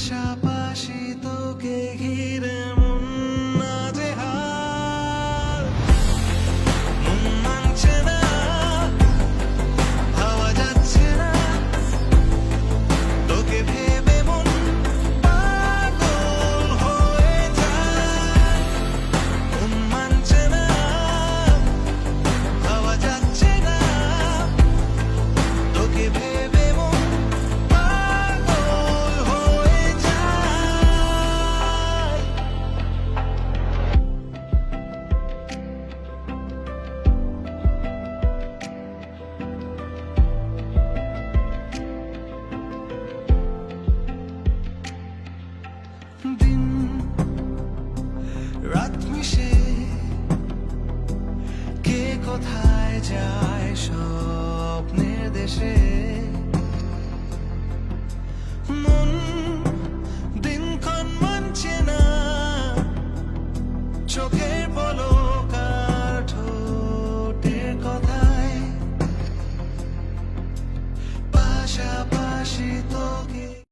পাশাপাশি তোকে ঘিরে মন নাজেহাল, মন মানছে না, ভাবা যাচ্ছে না, তোকে ভেবে মন পাগল হয়ে যায়। মন মানছে না, ভাবা যাচ্ছে না, তোকে ভেবে মন পাগল হয়ে যায়। দিন রাত মিশে কে কোথায় যায় স্বপ্নের দেশে। মন দিনক্ষণ মানছে না, চোখের পলক আর ঠোঁটের কথায় পাশাপাশি তো